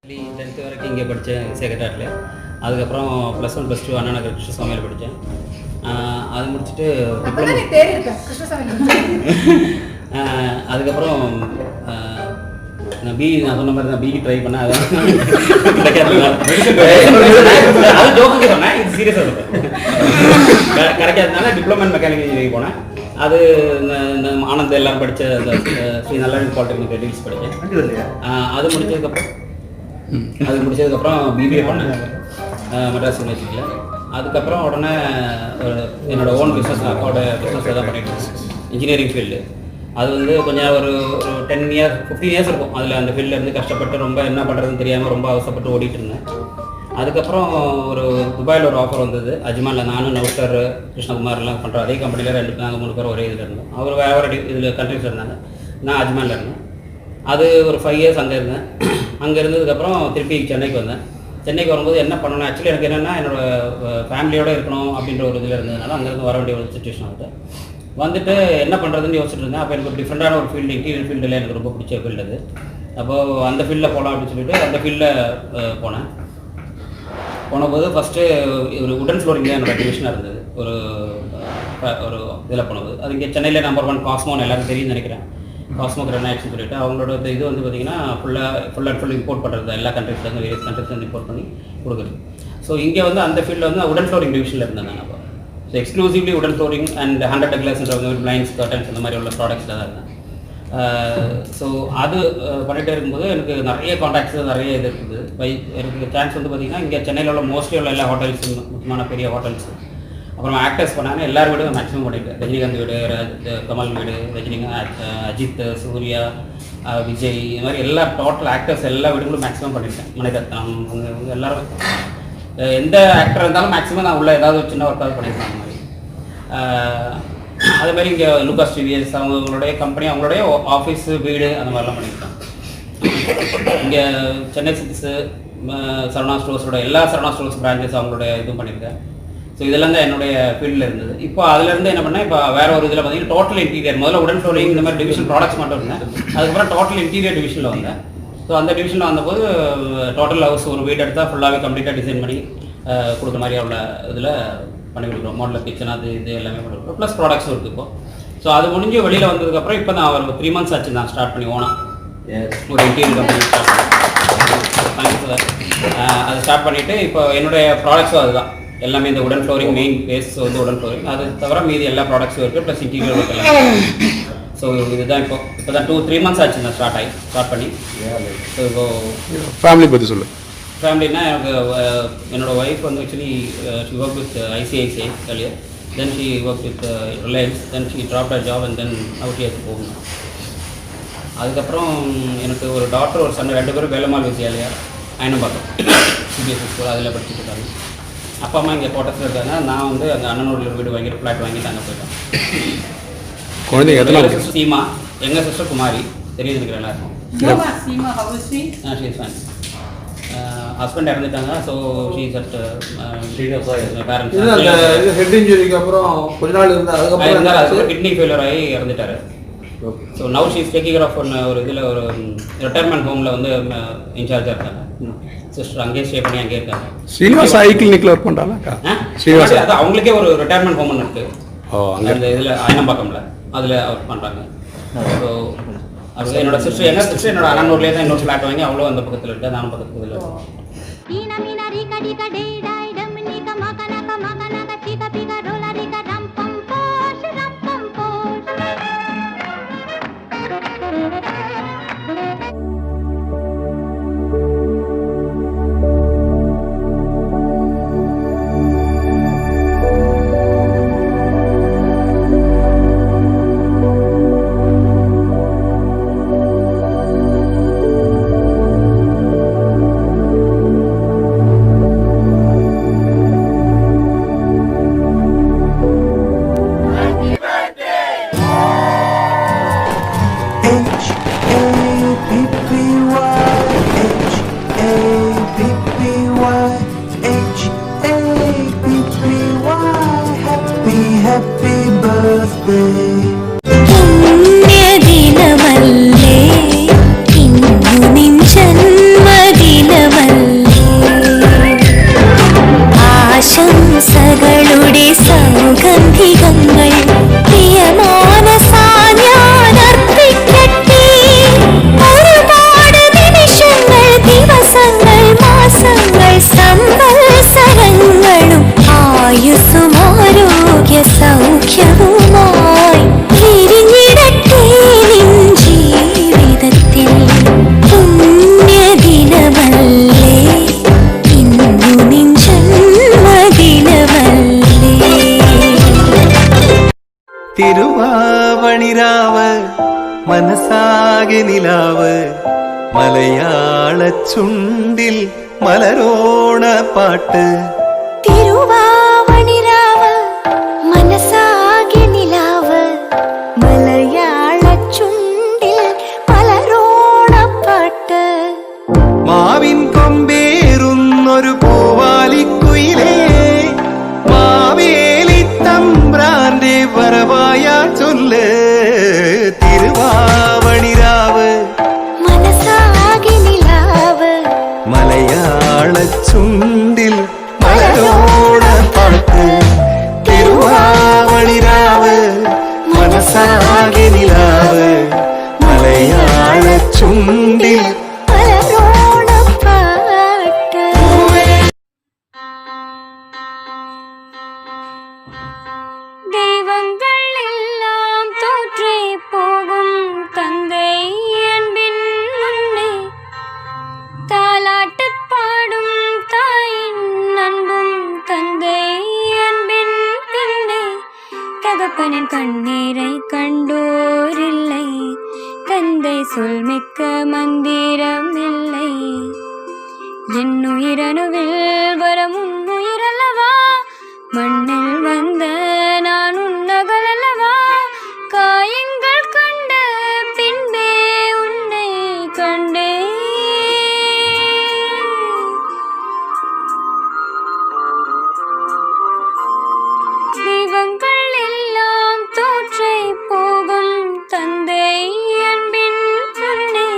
10th வரைக்கும் இங்கே படித்தேன் சேகர்டாட்டில். அதுக்கப்புறம் +1 +2 அண்ணா நகர் கிருஷ்ணசாமியில் படித்தேன். அது முடிச்சுட்டு அதுக்கப்புறம் நான் பிஇ நான் சொன்ன மாதிரி தான் பிஇ ட்ரை பண்ணேன். அதான் அது ஜோக்கு சொன்னேன், இது சீரியஸாக சொல்கிறேன். கிடைக்காதனால டிப்ளமோ இன் மெக்கானிக்கல் இன்ஜினியரிங் போனேன். அது இந்த ஆனந்த் எல்லாம் படித்த ஸ்ரீ நல்ல பாலிடெக்னிக் டீல்ஸ் படித்தேன். அது முடிச்சதுக்கப்புறம் பிபிஏ பண்ணேன் மெட்ராஸ் யூனிவர்சிட்டியில். அதுக்கப்புறம் உடனே என்னோடய ஓன் பிஸ்னஸ் அக்காவோட பிஸ்னஸில் தான் பண்ணிட்டு இருக்கேன். இன்ஜினியரிங் ஃபீல்டு அது வந்து கொஞ்சம் ஒரு 10 இயர்ஸ் 15 இயர்ஸ் இருக்கும். அதில் அந்த ஃபீல்டில் இருந்து கஷ்டப்பட்டு ரொம்ப என்ன பண்ணுறதுன்னு தெரியாமல் ரொம்ப அவசரப்பட்டு ஓடிட்டு இருந்தேன். அதுக்கப்புறம் ஒரு துபாயில் ஒரு ஆஃபர் வந்தது. அஜ்மானில் நானும் நௌஷர் கிருஷ்ணகுமார்லாம் பண்ணுறோம். அதே கம்பெனியில் நாங்கள் 3 பேர் ஒரே இதில் இருந்தோம். அவர் வேறு இதில் கண்ட்ரிஸில் இருந்தாங்க, நான் அஜ்மானில் இருந்தேன். அது ஒரு 5 இயர்ஸ் அங்கே இருந்தேன். அங்கே இருந்ததுக்கப்புறம் திருப்பி சென்னைக்கு வந்தேன். சென்னைக்கு வரும்போது என்ன பண்ணணும், ஆக்சுவலி எனக்கு என்னென்னா என்னோடய ஃபேமிலியோடு இருக்கணும் அப்படின்ற ஒரு இதில் இருந்ததுனால அங்கேருந்து வர வேண்டிய ஒரு சுச்சுவேஷன் ஆகுது. வந்துட்டு என்ன பண்ணுறதுன்னு யோசிச்சுட்டு இருந்தேன். அப்போ எனக்கு ஒரு டிஃப்ரெண்ட்டான ஒரு ஃபீல்டு, இன்டீரியர் ஃபீல்டில் எனக்கு ரொம்ப பிடிச்ச ஃபீல்டு அது. அப்போது அந்த ஃபீல்டில் போகலாம் அப்படின்னு சொல்லிட்டு அந்த ஃபீல்டில் போனபோது ஃபஸ்ட்டு ஒரு உடன் ஃப்ளோரிங் தான் என்னோடய டிவிஷனாக இருந்தது. ஒரு இதில் போனது அது இங்கே சென்னையில் நம்பர் 1 காஸ்மோன்னு எல்லாரும் தெரியும்னு நினைக்கிறேன். காஸ்மோ கிரானைட்ஸ்னு சொல்லிட்டு அவங்களோட இது வந்து பார்த்திங்கன்னா ஃபுல் அண்ட் ஃபுல் இம்போர்ட் பண்ணுறது, எல்லா கண்ட்ரீஸ்லேருந்து வேரியஸ் கண்ட்ரீஸ்லேருந்து இம்போர்ட் பண்ணி கொடுக்குறது. ஸோ இங்கே வந்து அந்த ஃபீல்டில் வந்து உடன் ஃப்ளோரிங் டிவிஷனில் இருந்தேன் நான். அப்போ ஸோ எக்ஸ்க்ளூசிவ்லி உடன் ஃப்ளோரிங் அண்ட் 100 டக்லஸ்ன்ற பிளைண்ட்ஸ், கர்டன்ஸ் இந்த மாதிரி உள்ள ப்ராடக்ட்ஸில் தான் இருந்தேன். ஸோ அது பண்ணிகிட்டே இருக்கும்போது எனக்கு நிறைய கான்டாக்ட்ஸ் நிறைய இது இருக்குது. எனக்கு சான்ஸ் வந்து பார்த்திங்கன்னா இங்கே சென்னையில் உள்ள மோஸ்ட்லி உள்ள எல்லா ஹோட்டல்ஸ், முக்கியமான பெரிய ஹோட்டல்ஸ், அப்புறம் ஆக்டர்ஸ் பண்ணாங்க. எல்லார் வீடும் மேக்ஸிமம் பண்ணியிருக்கேன். ரஜினிகாந்த் வீடு, கமல் வீடு, அஜித், சூர்யா, விஜய், இது மாதிரி எல்லா டோட்டல் ஆக்டர்ஸ் எல்லா வீடுகளும் மேக்ஸிமம் பண்ணியிருக்கேன். மணிரத்னம் அவங்க எல்லோரும் எந்த ஆக்டர் இருந்தாலும் மேக்ஸிமம் நான் உள்ள ஏதாவது ஒரு சின்ன ஒர்க்காவது பண்ணியிருக்கேன். அந்த மாதிரி அதே மாதிரி இங்கே லூகாஸ் டிவிஎஸ் அவங்களுடைய கம்பெனி, அவங்களுடைய ஆஃபீஸு, வீடு அந்த மாதிரிலாம் பண்ணியிருக்கேன். இங்கே சென்னை சிக்ஸு சரவணா ஸ்டோர்ஸோட எல்லா சரவணா ஸ்டோர்ஸ் பிரான்ச்சஸ் அவங்களுடைய இதுவும் பண்ணியிருக்கேன். ஸோ இதெல்லாம் தான் என்னுடைய ஃபீல்டில் இருந்தது. இப்போ அதுலேருந்து என்ன பண்ணேன், இப்போ வேறு ஒரு இதில் பார்த்தீங்கன்னா டோட்டல் இன்டீரியர், முதல்ல உடன் ஃப்ளோரிங் இந்த மாதிரி டிவிஷன் ப்ராடக்ட்ஸ் மட்டும் இருந்தேன். அதுக்கப்புறம் டோட்டல் இன்டீரியர் டிவிஷனில் வந்தேன். ஸோ அந்த டிவிஷனில் வந்தபோது டோட்டல் ஹவுஸ் ஒரு வீடு எடுத்தால் ஃபுல்லாகவே கம்ப்ளீட்டாக டிசைன் பண்ணி கொடுக்குற மாதிரி உள்ள இதில் பண்ணி கொடுக்குறோம். மாடலர் கிச்சன் அது இது எல்லாமே பண்ணி கொடுக்குறோம். ப்ளஸ் ப்ராடக்ட்ஸும் இருக்குது இப்போ. ஸோ அது முடிஞ்சு வெளியில் வந்ததுக்கப்புறம் இப்போ நான் ஒரு 3 months ஆச்சு நான் ஸ்டார்ட் பண்ணி ஓனா ஒரு இன்டீரியர் கம்பெனி ஸ்டார்ட் பண்ணி. அது ஸ்டார்ட் பண்ணிவிட்டு இப்போ என்னுடைய ப்ராடக்ட்ஸும் அதுதான் எல்லாமே இந்த உடன் ஃப்ளோரிங் மெயின் பேஸ் வந்து உடன் ஃப்ளோரிங். அது தவிர மீதி எல்லா ப்ராடக்ட்ஸும் இருக்குது, ப்ளஸ் இன்டீரியர் ஒர்க் எல்லாம். ஸோ இதுதான் இப்போ தான் 2-3 months ஆச்சு நான் ஸ்டார்ட் பண்ணி. ஸோ இப்போ ஃபேமிலி பற்றி சொல்லு. ஃபேமிலினா எனக்கு என்னோடய ஒய்ஃப் வந்து actually she work with ICICI earlier, then she worked with Reliance, then she dropped her job and then out here போகணும். அதுக்கப்புறம் எனக்கு ஒரு டாக்டர் ஒரு சன் 2 பேரும் வேலம்மாள் வித்யாலயா அயனம்பாக்கம் சிபிஎஸ்சி ஸ்கூல் அதில் படிச்சுட்டு இருக்காங்க. அப்பா அம்மா இங்கே கோட்டத்தில் இருக்காங்க. நான் வந்து அங்கே அண்ணனூரில் வீடு வாங்கிட்டு ஃப்ளாட் வாங்கிட்டு அங்கே போயிட்டேன். குழந்தைங்க எத்தனை? சீமா, எங்கள் சிஸ்டர் குமாரி தெரியுது இருக்கிற எல்லாருக்கும். ஹஸ்பண்ட் இறந்துட்டாங்க. So she's at parents. Head இன்ஜுரிக்கு அப்புறம் கொஞ்ச நாள் இருந்தார். அதுக்கப்புறம் கிட்னி ஃபெயிலியர் ஆகி இறந்துட்டார். So now she's taking care of ஒரு இதில் ஒரு ரிட்டையர்மெண்ட் ஹோமில் வந்து இன்சார்ஜாக இருக்காங்க. சிஸ்டர் அங்கேயே ஸ்டே பண்ணி அங்கேயே இருக்காங்க. ஸ்ரீனிவாசா ஐ கிளினிக்கில் ஒர்க் பண்ணுறாங்க. ஸ்ரீனிவாசா அது அவங்களுக்கே ஒரு ரிட்டையர்மெண்ட் ஹோம் ஒன்று இருக்குது. அந்த இதில் அயனம்பாக்கம்ல அதில் ஒர்க் பண்ணுறாங்க. ஸோ அது என்னோட சிஸ்டர், எங்கள் சிஸ்டர் என்னோட அண்ணனூர்லேயே தான் இன்னொரு ஃப்ளாட் வாங்கி அவங்களும் அந்த பக்கத்தில் இருக்குது, நானும் பக்கத்தில் இருக்கேன். पुण्यदिनमल्ले इन्नु निन् जन्मदिन തിരുവാവണിരാവ് മനസാകെ നിലാവ് മലയാള ചുണ്ടിൽ മലരോണ പാട്ട് തിരുവാവണിരാവ് മനസാകെ നിലാവ് മലയാള ചുണ്ടിൽ മലരോണപ്പാട്ട് മാവിൻ കൊമ്പേറുന്നൊരു പൂവാലിക്കുയിലേ മാവേലി തമ്പ്രാന്റെ വരവായാ ചൊല്ല് തിരുവാവണിരാവ് മനസാകെ നിലാവ് മലയാള ചുണ്ടിൽ മലരോണ പാട്ട് തിരുവാവണിരാവ് മനസാകെ നിലാവ് മലയാള ചുണ്ടിൽ മലരോണപ്പാട്ട് தெய்வங்கள் எல்லாம் தோற்றே போகும் தந்தை அன்பின் முன்னே தாலாட்டு பாடும் தாயின் அன்பும் தந்தை அன்பின் பின்னே தகப்பனின் கண்ணீரை கண்டோரில்லை தந்தை சொல்மிக்க மந்திரம் இல்லை என் உயிரணுவில் வரும் உயிரல்லவா மண்ணில் வந்த நான் உன்னகலல்லவா காயங்கள் கண்ட பின்பே உன்னை கண்டே தெய்வங்கள் எல்லாம் தோற்றே போகும் தந்தை அன்பின் முன்னே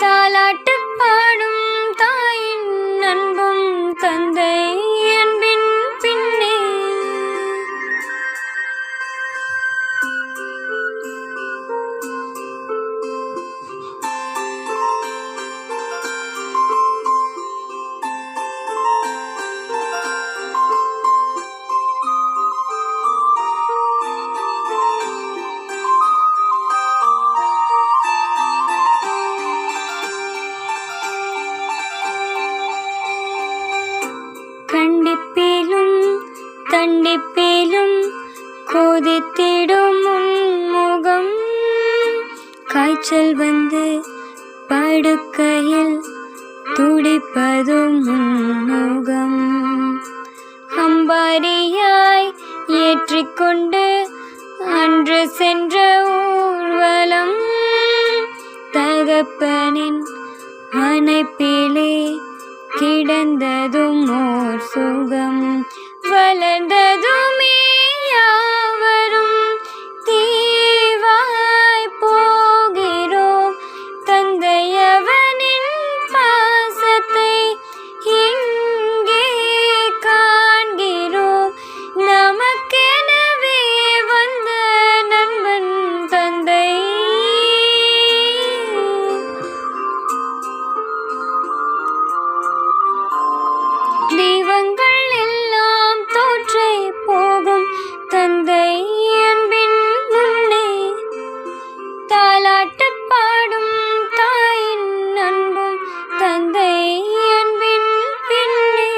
தாலாட்டு பாடும் தாயின் அன்பும் தந்தை அன்பின் பின்னே கண்டிப்பிலும் தண்டிப்பிலும் கொதித்திடும் முகம் காய்ச்சல் வந்து படுக்கையில் துடிப்பதும் முகம் அம்பாரியாய் ஏற்றிக்கொண்டு அன்று சென்ற ஊர்வலம் தகப்பனின் அணைப்பிலே கிடந்ததும் ஓர் சுகம் வளர்ந்ததுமே யாவரும் தீவாய் போகிறோம் தந்தையவனின் பாசத்தை எங்கே காண்கிறோம் நமக்கெனவே வந்த நண்பன் தந்தை தெய்வங்கள் எல்லாம் தோற்றே போகும் தந்தை அன்பின் முன்னே தாலாட்டு பாடும் தாயின் அன்பும் தந்தை அன்பின் பின்னே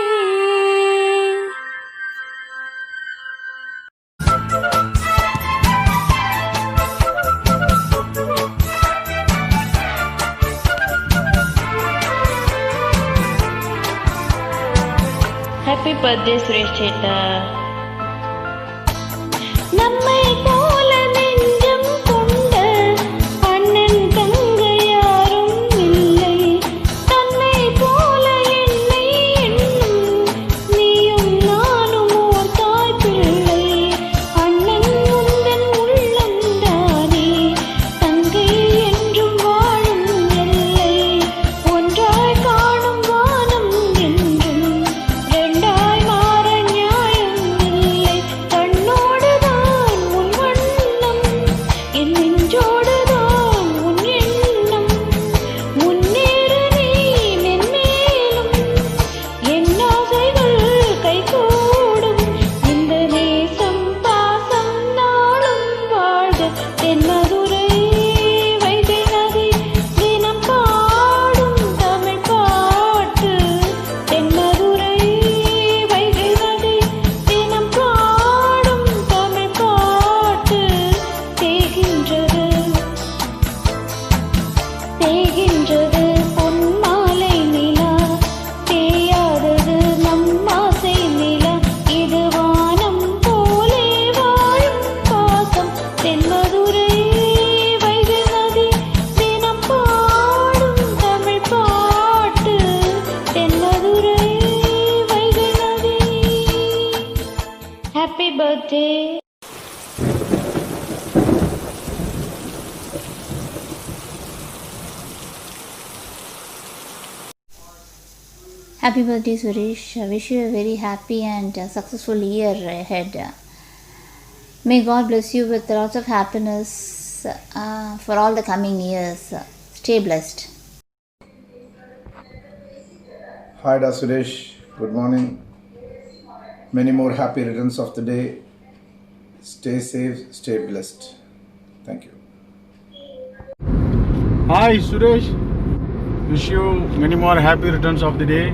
Happy birthday, Suresh Cheta. நம்மை போல நெஞ்சம் கொண்ட அண்ணன் தங்கை யாரும் இல்லை தன்னை போல என்னை எண்ணும் நீயும் நானும் ஓர் தாய் பிள்ளை அண்ணன் உந்தன் உள்ளந்தானே தங்கை என்றும் வாழும் எல்லை ஒன்றாய் காணும் வானம் என்றும் இரண்டாய் மாற நியாயம் இல்லை கண்ணோடுதான் உன் birthday. Happy birthday, Suresh. I wish you a very happy and successful year ahead. May God bless you with lots of happiness for all the coming years. Stay blessed. Hi, Da Suresh. Good morning. Many more happy returns of the day. Stay safe, stay blessed. Thank you. Hi Suresh, wish you many more happy returns of the day.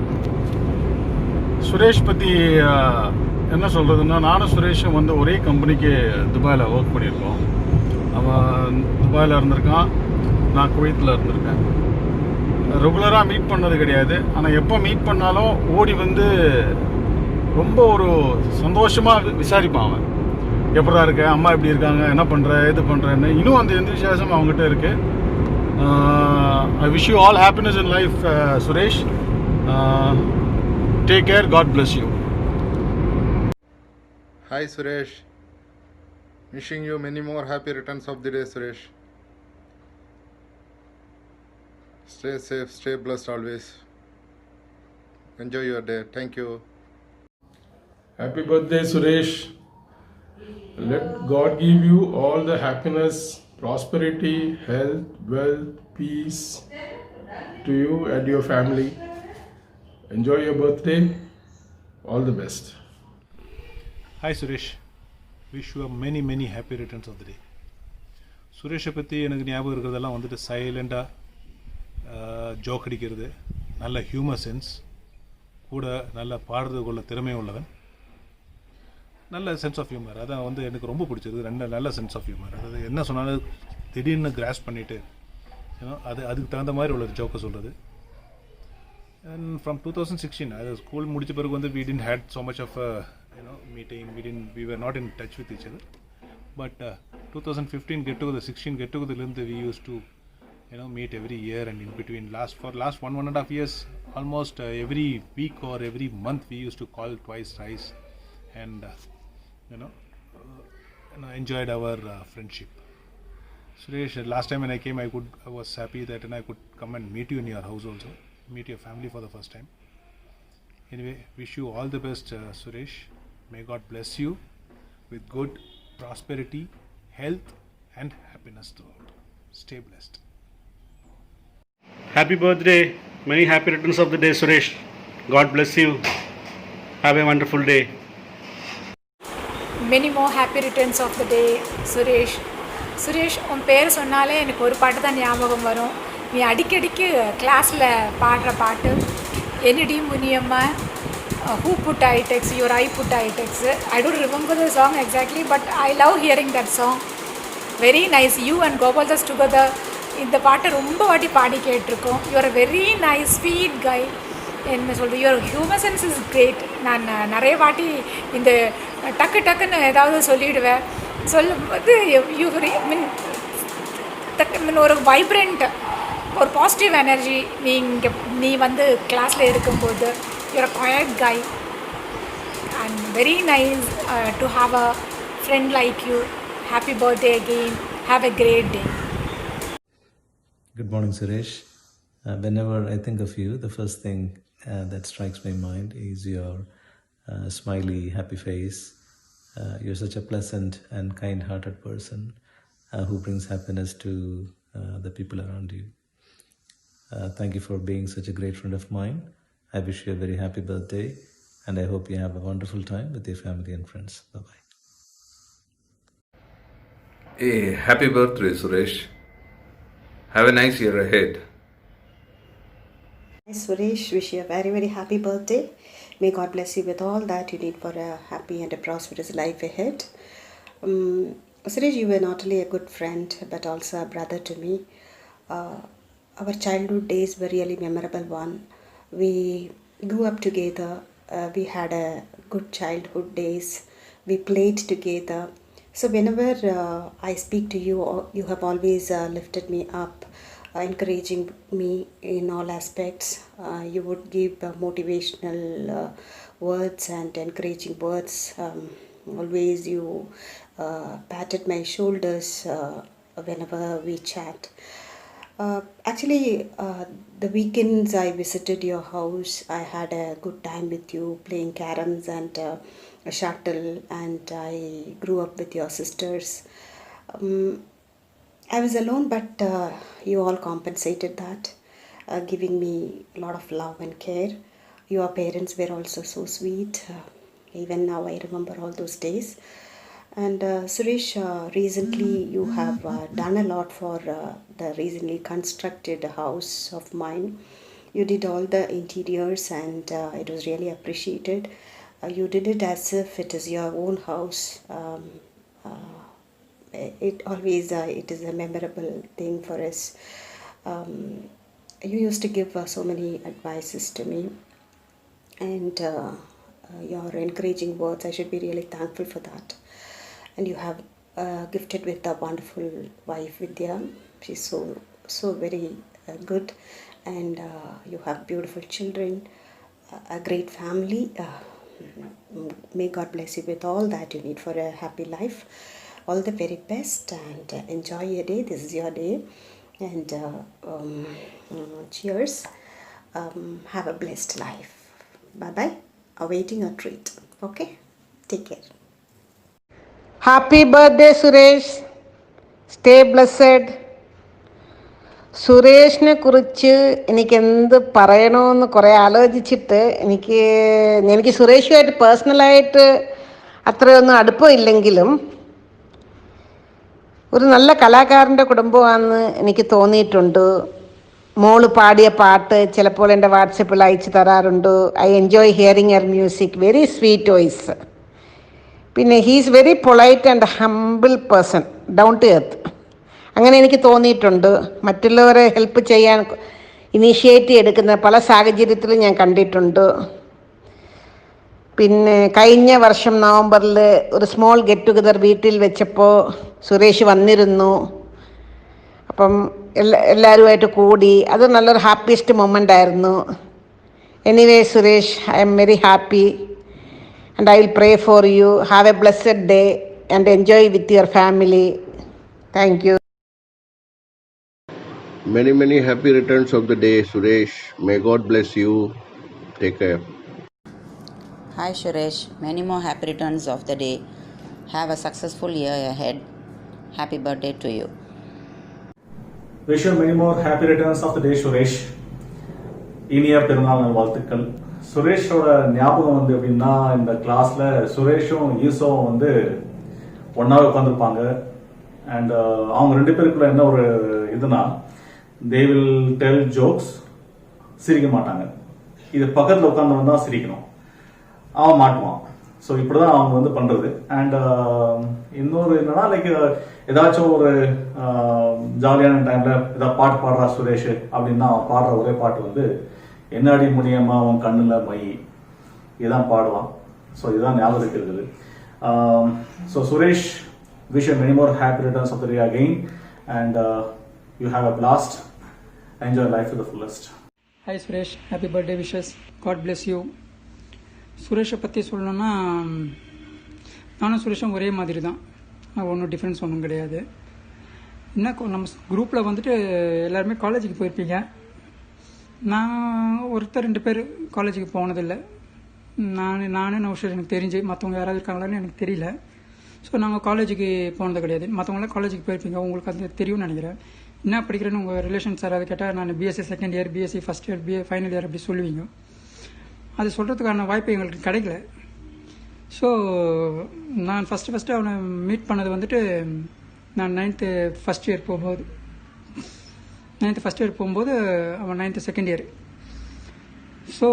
Suresh பற்றி என்ன சொல்கிறதுன்னா, நானும் சுரேஷும் வந்து ஒரே கம்பெனிக்கு துபாயில் work பண்ணியிருக்கோம். அவன் துபாயில் இருந்திருக்கான், நான் குவைத்தில் இருந்திருக்கேன். ரெகுலராக மீட் பண்ணது கிடையாது. ஆனால் எப்போ மீட் பண்ணாலும் ஓடி வந்து ரொம்ப ஒரு சந்தோஷமாக விசாரிப்பான். அவன் எப்படா இருக்க, அம்மா எப்படி இருக்காங்க, என்ன பண்ணுற, எது பண்ணுறேன்னு. இன்னும் அந்த எந்த விசேஷம் அவங்ககிட்ட இருக்குது. I wish you all happiness in life, Suresh. Take care. God bless you. Hi Suresh. Wishing you many more happy returns of the day, Suresh. Stay safe, stay blessed always. Enjoy your day. Thank you. Happy birthday, Suresh. Let God give you all the happiness, prosperity, health, wealth, peace to you and your family. Enjoy your birthday. All the best. Hi Suresh. Wish you a many happy returns of the day. சுரேஷை பற்றி எனக்கு ஞாபகம் இருக்கிறதெல்லாம் வந்துட்டு சைலண்டாக joke அடிக்கிறது, நல்ல humour sense, கூட நல்ல பாடுறது கொள்ள திறமை உள்ளவன், நல்ல சென்ஸ் ஆஃப் ஹியூமர். அதான் வந்து எனக்கு ரொம்ப பிடிச்சது. நல்ல சென்ஸ் ஆஃப் ஹியூமர். அதாவது என்ன சொன்னாலும் திடீர்னு கிராஸ் பண்ணிவிட்டு அதுக்கு தகுந்த மாதிரி உள்ள ஜோக்கை சொல்கிறது. அண்ட் ஃப்ரம் 2016 அது ஸ்கூல் முடித்த பிறகு வந்து we didn't had so much of a meeting, we were not in touch with each other, but 2015 get together, 16 get together இருந்து we used to meet every year, and in between last 1.5 years almost every week or every month we used to call twice, thrice, and enjoyed our friendship. Suresh, last time when I came I was happy that I could come and meet you in your house also, meet your family for the first time. Anyway, wish you all the best, Suresh. May God bless you with good prosperity, health and happiness throughout. Stay blessed. Happy birthday. Many happy returns of the day, Suresh. God bless you. Have a wonderful day. Many more happy returns of the day, Suresh. Suresh, உன் பேர் சொன்னாலே எனக்கு ஒரு பாட்டு தான் ஞாபகம் வரும். நீ அடிக்கடிக்கு கிளாஸில் பாடுற பாட்டு என்னடி Muniyamma, who put I text, your I put I text. I don't remember the song exactly, but I love hearing that song. Very nice. You and Gopaldas together, இந்த பாட்டை ரொம்ப வாட்டி பாடி கேட்டிருக்கோம். You are a very nice sweet guy. என்ன சொல்கிறது, your humor sense is great. நான் நிறைய வாட்டி இந்த டக்குன்னு ஏதாவது சொல்லிவிடுவேன். சொல்லும்போது மீன் ஒரு வைப்ரண்ட், ஒரு பாசிட்டிவ் எனர்ஜி நீ வந்து கிளாஸில் இருக்கும்போது. You're a quite guy and very nice to have a friend like you. Happy birthday again. Have a great day. Good morning, Suresh. Whenever I think of you, the first thing that strikes my mind is your smiley, happy face. You're such a pleasant and kind-hearted person who brings happiness to the people around you. Thank you for being such a great friend of mine. I wish you a very happy birthday, and I hope you have a wonderful time with your family and friends. Bye-bye. Hey, happy birthday, Suresh. Have a nice year ahead. Suresh, wish you a very happy birthday. May God bless you with all that you need for a happy and a prosperous life ahead. Suresh, you were not only a good friend but also a brother to me. Our childhood days were really memorable one. We grew up together. We had a good childhood days. We played together. So whenever I speak to you, you have always lifted me up, encouraging me in all aspects. You would give motivational words and encouraging words Always you patted my shoulders whenever we chat. Actually, the weekends I visited your house, I had a good time with you playing caroms and a shuttle, and I grew up with your sisters. I was alone, but you all compensated that, giving me a lot of love and care. Your parents were also so sweet. Even now I remember all those days. And Suresh, recently you have done a lot for the recently constructed house of mine. You did all the interiors, and it was really appreciated. You did it as if it is your own house. It always it is a memorable thing for us. You used to give so many advices to me, and your encouraging words, I should be really thankful for that. And you have gifted with a wonderful wife, Vidya. She's so very good, and you have beautiful children, a great family. May God bless you with all that you need for a happy life. All the very best, and enjoy your day. This is your day, and cheers. Have a blessed life. Bye bye. Awaiting a treat. Okay, take care. Happy birthday, Suresh. Stay blessed. സുരേഷിനെ കുറിച്ച് എനിക്ക് എന്ത് പറയണമെന്ന് കുറേ ആലോചിച്ചിട്ട് എനിക്ക് സുരേഷുമായിട്ട് പേഴ്സണലായിട്ട് അത്രയൊന്നും അടുപ്പമില്ലെങ്കിലും ഒരു നല്ല കലാകാരൻ്റെ കുടുംബമാണെന്ന് എനിക്ക് തോന്നിയിട്ടുണ്ട്. മോള് പാടിയ പാട്ട് ചിലപ്പോൾ എൻ്റെ വാട്സപ്പിൽ അയച്ചു തരാറുണ്ട്. I enjoy hearing your music, very sweet voice. പിന്നെ he's very polite and humble person, down to earth. അങ്ങനെ എനിക്ക് തോന്നിയിട്ടുണ്ട്. മറ്റുള്ളവരെ ഹെൽപ്പ് ചെയ്യാൻ ഇനീഷ്യേറ്റ് എടുക്കുന്ന പല സാഹചര്യത്തിലും ഞാൻ കണ്ടിട്ടുണ്ട്. പിന്നെ കഴിഞ്ഞ വർഷം നവംബറിൽ ഒരു സ്മോൾ ഗെറ്റ് ടുഗദർ വീട്ടിൽ വെച്ചപ്പോൾ സുരേഷ് വന്നിരുന്നു. അപ്പം എല്ലാവരുമായിട്ട് കൂടി, അത് നല്ലൊരു ഹാപ്പിയസ്റ്റ് മൊമെൻ്റ് ആയിരുന്നു. Anyway Suresh, I am very happy and I will pray for you. Have a blessed day and enjoy with your family. Thank you. Many happy returns of the day, Suresh. May God bless you. Take care. Hi Suresh, many more happy returns of the day. Have a successful year ahead. Happy birthday to you. Wish you many more happy returns of the day, Suresh. இனிய பெருநாள் நல்வாழ்த்துக்கள். சுரேஷோட ஞாபகம் வந்து எப்படின்னா, இந்த கிளாஸ்ல சுரேஷும் ஈசோவும் வந்து ஒன்னாவே உட்காந்துருப்பாங்க. அண்ட் அவங்க ரெண்டு பேருக்குள்ள என்ன ஒரு இதுனா, தே வில் டெல் ஜோக்ஸ், சிரிக்க மாட்டாங்க. இது பக்கத்தில் உட்காந்தவன் தான் சிரிக்கணும், அவன் மாட்டுவான். ஸோ இப்படிதான் அவங்க வந்து பண்றது. அண்ட் இன்னொரு என்னன்னா, லைக் ஏதாச்சும் ஒரு ஜாலியான டைம்ல ஏதாவது பாட்டு பாடுறா சுரேஷ் அப்படின்னா, அவன் பாடுற ஒரே பாட்டு வந்து என்னடி முனியம்மா அவன் கண்ணுல மை, இதுதான் பாடுவான். ஸோ இதுதான் ஞாபகம் இருக்குது. So Suresh, wish you many more happy returns of the day again, and you have a blast. Enjoy life to the fullest. Hi Suresh, happy birthday wishes. God bless you. சுரேஷை பற்றி சொல்லணும்னா, நானும் சுரேஷும் ஒரே மாதிரி தான், ஒன்றும் டிஃப்ரென்ஸ் ஒன்றும் கிடையாது. என்ன நம்ம குரூப்பில் வந்துட்டு எல்லாருமே காலேஜுக்கு போயிருப்பீங்க. நான் ஒருத்தர் 2 பேர் காலேஜுக்கு போனதில்லை. நானே நௌஷர் எனக்கு தெரிஞ்சு, மற்றவங்க யாராவது இருக்காங்களான்னு எனக்கு தெரியல. ஸோ நாங்கள் காலேஜுக்கு போனது கிடையாது. மற்றவங்களாம் காலேஜுக்கு போயிருப்பீங்க, உங்களுக்கு அது தெரியும்னு நினைக்கிறேன். என்ன படிக்கிறேன்னு உங்கள் ரிலேஷன்ஸ் யாராவது கேட்டால் நான் BSc second year, BSc first year, BA final year அப்படி சொல்லுவீங்க. அது சொல்கிறதுக்கான வாய்ப்பு எங்களுக்கு கிடைக்கல. ஸோ நான் ஃபஸ்ட்டு அவனை மீட் பண்ணது வந்துட்டு நான் 9th ஃபஸ்ட் இயர் போகும்போது, 9th ஃபஸ்ட் இயர் போகும்போது அவன் 9th செகண்ட் இயர். ஸோ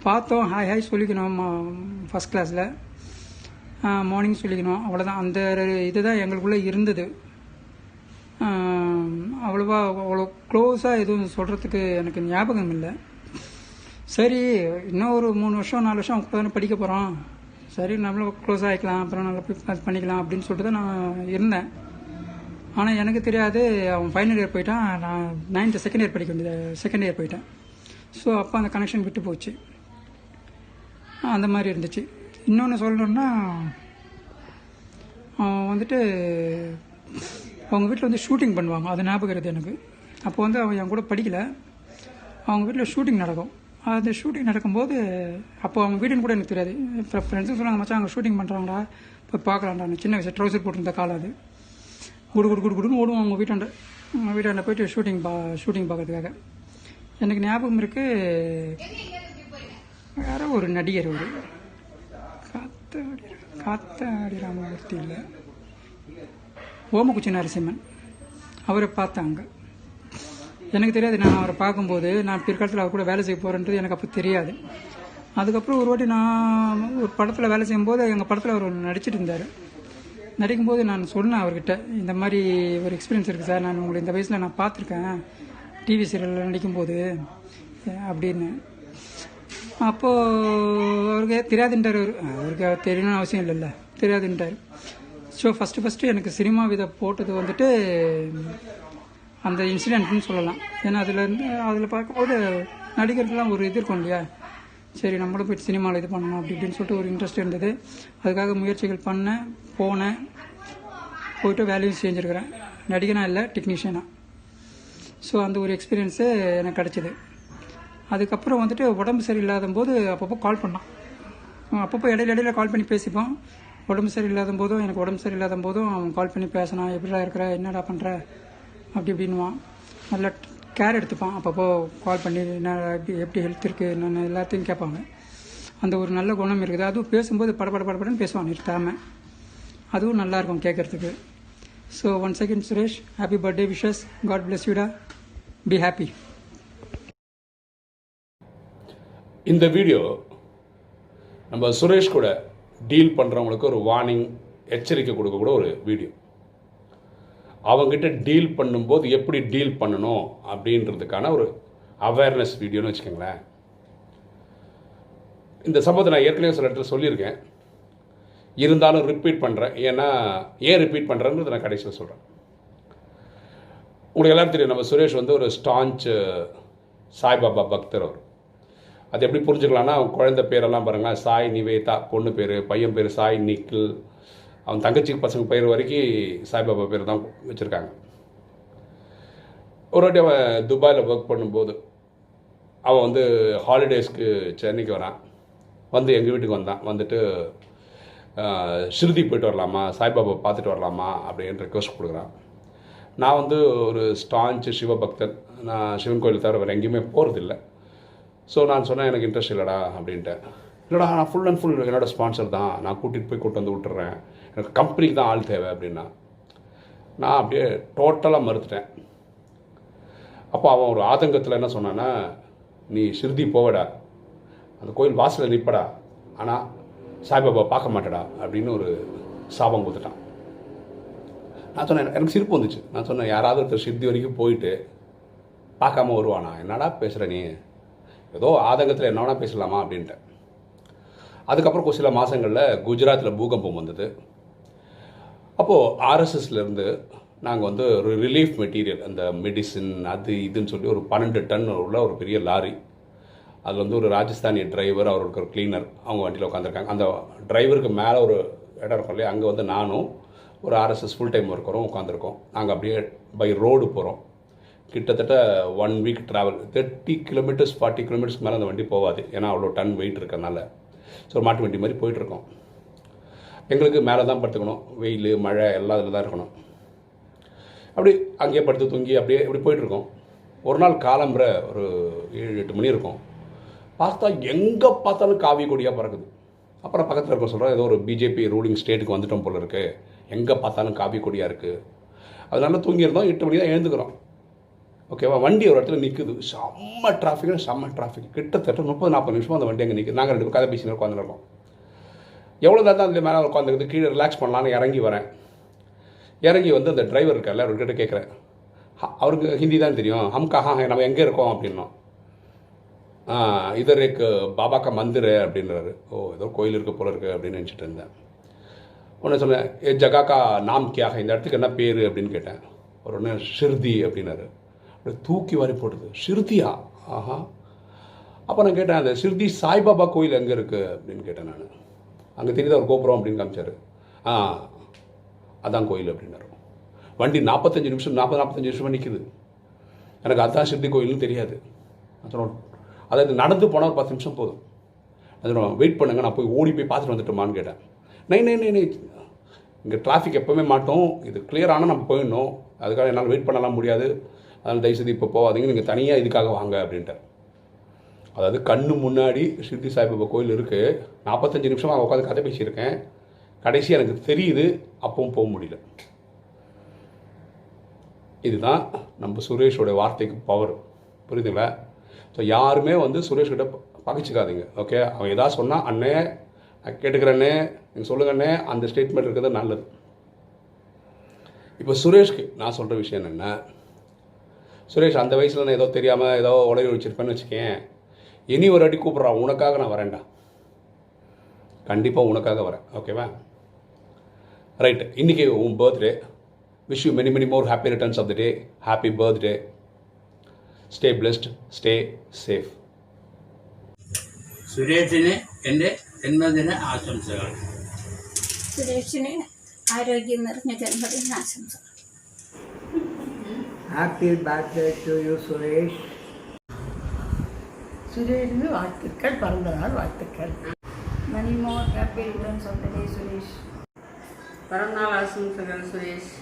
பார்த்தோம், ஹாய் சொல்லிக்கணும் ஃபஸ்ட் கிளாஸில், மார்னிங் சொல்லிக்கணும், அவ்வளோதான். அந்த இதுதான் எங்களுக்குள்ளே இருந்தது. அவ்வளோ க்ளோஸாக எதுவும் சொல்கிறதுக்கு எனக்கு ஞாபகம் இல்லை. சரி, இன்னும் ஒரு 3 வருஷம் 4 வருஷம் அவங்க தானே படிக்க போகிறோம், சரி நம்மளும் க்ளோஸ் ஆகிக்கலாம், அப்புறம் நல்லா போய் பண்ணிக்கலாம் அப்படின்னு சொல்லிட்டு தான் நான் இருந்தேன். ஆனால் எனக்கு தெரியாது, அவன் ஃபைனல் இயர் போயிட்டான், நான் 9th செகண்ட் இயர் படிக்க வேண்டியது செகண்ட் இயர் போயிட்டேன். ஸோ அப்போ அந்த கனெக்ஷன் விட்டு போச்சு. அந்த மாதிரி இருந்துச்சு. இன்னொன்று சொல்லணுன்னா வந்துட்டு அவங்க வீட்டில் வந்து ஷூட்டிங் பண்ணுவாங்க, அது ஞாபகம் இருக்குது எனக்கு. அப்போ வந்து அவன் என் கூட படிக்கலை, அவங்க வீட்டில் ஷூட்டிங் நடக்கும். அது ஷூட்டிங் நடக்கும்போது அப்போ அவங்க வீடுன்னு கூட எனக்கு தெரியாது. இப்போ ஃப்ரெண்ட்ஸும் சொன்னாங்க, மச்சான் அங்கே ஷூட்டிங் பண்ணுறாங்கடா போய் பார்க்கலான்டான்னு. சின்ன வயசு ட்ரௌசர் போட்டிருந்த காலம் அது. குடுன்னு ஓடுவோம் அவங்க வீட்டாண்ட போயிட்டு ஷூட்டிங் பார்க்கறதுக்காக. எனக்கு ஞாபகம் இருக்குது, யாரோ ஒரு நடிகர், ஒரு காத்தாடி ராமமூர்த்தி இல்லை, ஓமகுச்சி நரசிம்மன், அவரை பார்த்தாங்க. எனக்கு தெரியாது, நான் அவரை பார்க்கும்போது நான் பிற்காலத்தில் அவர் கூட வேலை செய்ய போகிறேன்றது எனக்கு அப்போ தெரியாது. அதுக்கப்புறம் ஒரு வாட்டி நான் ஒரு படத்தில் வேலை செய்யும்போது எங்கள் படத்தில் அவர் நடிச்சிட்டு இருந்தார். நடிக்கும்போது நான் சொன்னேன் அவர்கிட்ட, இந்த மாதிரி ஒரு எக்ஸ்பீரியன்ஸ் இருக்குது சார், நான் உங்களை இந்த வயசில் நான் பார்த்துருக்கேன் டிவி சீரியலில் நடிக்கும்போது அப்படின்னு. அப்போது அவருக்கு தெரியாதுன்ட்டார். அவருக்கு தெரியணும்னு அவசியம் இல்லைல்ல, தெரியாதுன்ட்டார். ஸோ ஃபஸ்ட்டு எனக்கு சினிமா விதை போட்டது வந்துட்டு அந்த இன்சிடென்ட்னு சொல்லலாம். ஏன்னா அதில் பார்க்கும்போது நடிகருக்கெல்லாம் ஒரு இது இருக்கும் இல்லையா, சரி நம்மளும் போய்ட்டு சினிமாவில் இது பண்ணணும் அப்படி இப்படின்னு சொல்லிட்டு ஒரு இன்ட்ரெஸ்ட் இருந்தது. அதுக்காக முயற்சிகள் பண்ணேன், போனேன், போய்ட்டு வேலையும் செஞ்சுருக்கிறேன். நடிகனாக இல்லை, டெக்னீஷியனாக. ஸோ அந்த ஒரு எக்ஸ்பீரியன்ஸு எனக்கு கிடச்சிது. அதுக்கப்புறம் வந்துட்டு உடம்பு சரியில்லாத போது அப்பப்போ கால் பண்ணான். அப்பப்போ இடையில கால் பண்ணி பேசிப்போம். உடம்பு சரியில்லாத போதும், எனக்கு உடம்பு சரியில்லாத போதும் அவன் கால் பண்ணி பேசினான், எப்படிடா இருக்கிற, என்னடா பண்ணுற அப்படி இப்படின்வான். நல்லா கேர் எடுத்துப்பான். அப்பப்போ கால் பண்ணி என்ன எப்படி ஹெல்த் இருக்குது என்னென்ன எல்லாத்தையும் கேட்பாங்க. அந்த ஒரு நல்ல குணம் இருக்குது. அதுவும் பேசும்போது படப்படன்னு பேசுவான் நிறுத்தாமல். அதுவும் நல்லாயிருக்கும் கேட்குறதுக்கு. So once again Suresh, happy birthday wishes. God bless யூடா, பி ஹாப்பி. இந்த வீடியோ நம்ம சுரேஷ் கூட டீல் பண்ணுறவங்களுக்கு ஒரு வார்னிங், எச்சரிக்கை கொடுக்கக்கூட ஒரு வீடியோ. அவங்ககிட்ட டீல் பண்ணும்போது எப்படி டீல் பண்ணணும் அப்படின்றதுக்கான ஒரு அவேர்னஸ் வீடியோன்னு வச்சுக்கோங்களேன். இந்த சம்பவத்தை நான் ஏற்கனவே சில இடத்துல சொல்லியிருக்கேன், இருந்தாலும் ரிப்பீட் பண்ணுறேன். ஏன் ரிப்பீட் பண்ணுறேன்றது நான் கடைசியில் சொல்கிறேன். உங்களுக்கு எல்லோரும் தெரியும், நம்ம சுரேஷ் வந்து ஒரு ஸ்டான்ச் சாய்பாபா பக்தர். அவர் அது எப்படி புரிஞ்சுக்கலான்னா, அவன் குழந்தை பேரெல்லாம் பாருங்களேன், சாய் நிவேதா பொண்ணு பேர், பையன் பேர் சாய் நிக்கில், அவன் தங்கச்சி பசங்க பேர் வரைக்கும் சாய்பாபா பேர் தான் வச்சுருக்காங்க. ஒரு வாட்டி அவன் துபாயில் ஒர்க் பண்ணும்போது அவன் வந்து ஹாலிடேஸ்க்கு சென்னைக்கு வரான். வந்து எங்கள் வீட்டுக்கு வந்தான். வந்துட்டு ஷிர்டி போய்ட்டு வரலாமா, சாய்பாபா பார்த்துட்டு வரலாமா அப்படின்னு ரெக்வஸ்ட் கொடுக்குறான். நான் வந்து ஒரு ஸ்டான்ச் சிவபக்தன், நான் சிவன் கோயில் தவிர வேறு எங்கேயுமே போகிறதில்லை. ஸோ நான் சொன்னேன், எனக்கு இன்ட்ரெஸ்ட் இல்லைடா அப்படின்ட்டேன். இல்லைடா, நான் ஃபுல் அண்ட் ஃபுல் என்னோடய ஸ்பான்சர் தான், நான் கூட்டிகிட்டு வந்து விட்டுறேன், எனக்கு கம்பெனிக்கு தான் ஆள் தேவை அப்படின்னா. நான் அப்படியே டோட்டலாக மறுத்துட்டேன். அப்போ அவன் ஒரு ஆதங்கத்தில் என்ன சொன்னான்னா, நீ ஷிர்டி போவடா, அந்த கோயில் வாசலில் நிற்படா, ஆனால் சாய்பாபா பார்க்க மாட்டேடா அப்படின்னு ஒரு சாபம் கொடுத்துட்டான். நான் சொன்னேன், எனக்கு சிரிப்பு வந்துச்சு. நான் சொன்னேன், யாராவது ஒருத்தர் ஷிர்டி வரைக்கும் போயிட்டு பார்க்காம வருவானா, என்னடா பேசுகிற நீ, ஏதோ ஆதங்கத்தில் என்ன வேணால் பேசலாமா அப்படின்ட்டு. அதுக்கப்புறம் சில மாதங்களில் குஜராத்தில் பூகம்பம் வந்தது. அப்போது ஆர்எஸ்எஸ்லேருந்து நாங்கள் வந்து ஒரு ரிலீஃப் மெட்டீரியல், அந்த மெடிசின் அது இதுன்னு சொல்லி ஒரு 12 டன் உள்ள ஒரு பெரிய லாரி, அதில் வந்து ஒரு ராஜஸ்தானி டிரைவர், அவருக்கு ஒரு கிளீனர், அவங்க வண்டியில் உட்காந்துருக்காங்க. அந்த டிரைவருக்கு மேலே ஒரு இடம் இருக்கும் இல்லையா, அங்கே வந்து நானும் ஒரு ஆர்எஸ்எஸ் ஃபுல் டைம் ஒர்க்கரும் உட்காந்துருக்கோம். நாங்கள் அப்படியே பை ரோடு போகிறோம். கிட்டத்தட்ட 1 வீக் ட்ராவல், 30 கிலோமீட்டர்ஸ் 40 கிலோமீட்டர்ஸ்க்கு மேலே அந்த வண்டி போகாது, ஏன்னா அவ்வளோ டன் வெயிட் இருக்கனால. ஸோ மாட்டு வண்டி மாதிரி போயிட்டுருக்கோம். எங்களுக்கு மேலே தான் படுத்துக்கணும், வெயில் மழை எல்லாம் அதில் தான் இருக்கணும். அப்படி அங்கேயே படுத்து தூங்கி அப்படியே இப்படி போயிட்டுருக்கோம். ஒரு நாள் காலம்புற ஒரு 7-8 மணி இருக்கும். பார்த்தா எங்கே பார்த்தாலும் காவி கொடியாக பறக்குது. அப்புறம் பக்கத்தில் இருக்க சொல்கிறோம், ஏதோ ஒரு பிஜேபி ரூலிங் ஸ்டேட்டுக்கு வந்துட்டோம் போல இருக்குது, எங்கே பார்த்தாலும் காவி கொடியாக இருக்குது. அதனால தூங்கியிருந்தோம். 8 மணி தான் எழுந்துக்கிறோம். ஓகேவா, வண்டி ஒரு இடத்துல நிற்குது, செம்ம டிராஃபிக், கிட்டத்தட்ட 30-40 நிமிஷம் அந்த வண்டி அங்கே நிற்குது. நாங்கள் 2 கதை பேசினா உட்காந்துருக்கோம். எவ்வளோ தான் அதில் மேலே உட்காந்துருக்குது, கீழே ரிலாக்ஸ் பண்ணலான்னு இறங்கி வரேன். இறங்கி வந்து அந்த டிரைவர் இருக்கார்ல, அவர்கிட்ட கேட்குறேன், அவருக்கு ஹிந்தி தான் தெரியும், ஹம் கஹா நம்ம எங்கே இருக்கோம் அப்படின்னோம். இதர் ஏக் பாபா கா மந்திர் அப்படின்றாரு. ஓ, ஏதோ கோயில் இருக்க போல இருக்குது அப்படின்னு நினச்சிட்டு இருந்தேன். ஒன்று சொன்னேன், ஏ ஜகா கா நாம் கியாக, இந்த இடத்துக்கு என்ன பேர் அப்படின்னு கேட்டேன். ஒரு ஒன்று ஷிர்டி அப்படின்னாரு. அப்படி தூக்கி வாரி போட்டது, ஷிர்டியா, ஆஹா. அப்போ நான் கேட்டேன், அந்த ஷிர்டி சாய்பாபா கோயில் எங்கே இருக்குது அப்படின்னு கேட்டேன் நான். அங்கே தெரியுது ஒரு கோபுரம் அப்படின்னு காமிச்சார். அதான் கோயில் அப்படின்னாரு. வண்டி 45 நிமிஷமாக நிற்குது. எனக்கு அதான் சித்தி கோயில்னு தெரியாது. அதாவது நடந்து போனால் ஒரு 10 நிமிஷம் போதும். அது வெயிட் பண்ணுங்க, நான் போய் ஓடி போய் பார்த்துட்டு வந்துட்டோமான்னு கேட்டேன். நை இங்கே டிராஃபிக் எப்போவுமே மாட்டோம், இது கிளியர் ஆனால் நம்ம போயிடணும், அதுக்காக என்னால் வெயிட் பண்ணலாம் முடியாது, அதனால் தயவுசெய்து இப்போ போகாதீங்க, நீங்கள் தனியாக இதுக்காக வாங்க அப்படின்ட்டு. அதாவது கண்ணு முன்னாடி ஷிர்டி சாய்பாபா கோயில் இருக்குது, 45 நிமிஷமாக உட்காந்து கதை பேசியிருக்கேன், கடைசி எனக்கு தெரியுது, அப்பவும் போக முடியல. இதுதான் நம்ம சுரேஷோட வார்த்தைக்கு பவர், புரியுதுங்களா? ஸோ யாருமே வந்து சுரேஷ்கிட்ட பகைச்சிக்காதீங்க, ஓகே? அவன் எதாவது சொன்னால் அண்ணே நான் கேட்டுக்கிறேன்னே, நீங்கள் சொல்லுங்கண்ணே, அந்த ஸ்டேட்மெண்ட் இருக்கிறது நல்லது. இப்போ சுரேஷ்க்கு நான் சொல்கிற விஷயம் என்னென்னா, சுரேஷ் அந்த வயசில் நான் ஏதோ தெரியாமல் ஏதோ உடனே வச்சுருப்பேன்னு வச்சுக்கேன், இனி ஒரு அடி கூப்பிட்றான், உனக்காக நான் வரேன்டா, கண்டிப்பாக உனக்காக வரேன், ஓகேவா? ரைட்டு, இன்றைக்கி உன் birthday. Wish you many more happy returns of the day. Happy birthday. Stay blessed. Stay safe. സുരേഷിന് എൻ്റെ ജന്മദിന ആശംസകൾ. സുരേഷിന് ആരോഗ്യം നിറഞ്ഞ ജന്മദിന ആശംസകൾ. Happy birthday to you Suresh. സുരേഷിന് வாழ்த்துக்கள், பிறந்தநாள் வாழ்த்துக்கள். Many more happy returns of the day, Suresh. பிறந்தநாள் ஆசம்சகள் Suresh.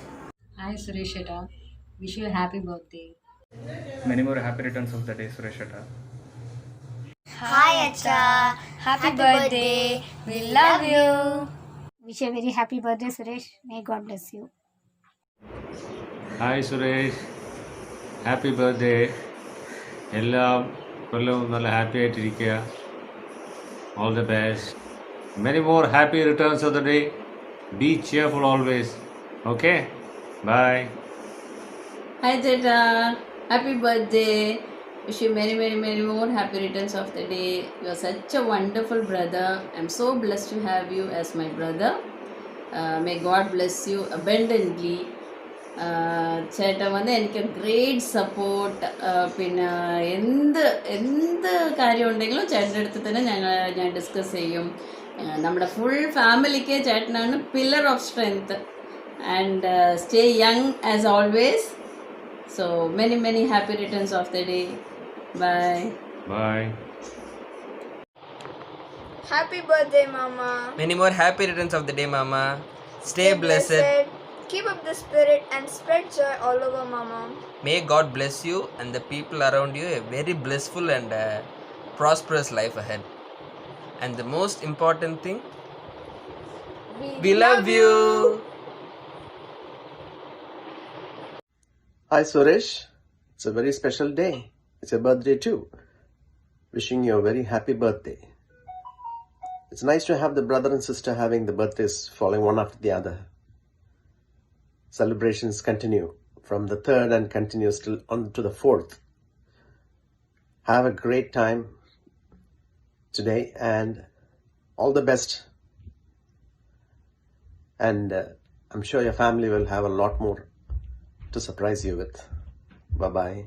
Hi Suresh Etta, wish you a happy birthday. Many more happy returns of the day, Suresh Etta. Hi Acha, happy birthday. We love you. Wish you a very happy birthday, Suresh. May God bless you. Hi Suresh, happy birthday. എല്ലാം കൊല്ലവും നല്ല happy ആയിട്ടിരിക്കുക. All the best. Many more happy returns of the day. Be cheerful always. Okay? Bye. Hi Jeta, happy birthday. Wish you many more happy returns of the day. You are such a wonderful brother. I'm so blessed to have you as my brother. May God bless you abundantly. ചേട്ടൻ വന്ന് എനിക്ക് great support. പിന്നെ എന്ത് കാര്യം ഉണ്ടെങ്കിലും ചേട്ടൻ്റെ അടുത്ത് തന്നെ ഞാൻ ഡിസ്കസ് ചെയ്യും. നമ്മുടെ ഫുൾ ഫാമിലിക്ക് ചേട്ടനാണ് pillar of strength. And stay young as always. So many happy returns of the day. Bye. Bye. Happy birthday, Mama. Many more happy returns of the day, Mama. Stay blessed. Keep up the spirit and spread joy all over, Mama. May God bless you and the people around you a very blissful and prosperous life ahead. And the most important thing, we love you. Hi Suresh, it's a very special day. It's your birthday too. Wishing you a very happy birthday. It's nice to have the brother and sister having the birthdays falling one after the other. Celebrations continue from the 3rd and continue still on to the 4th. Have a great time today and all the best. And I'm sure your family will have a lot more to surprise you with. Bye-bye.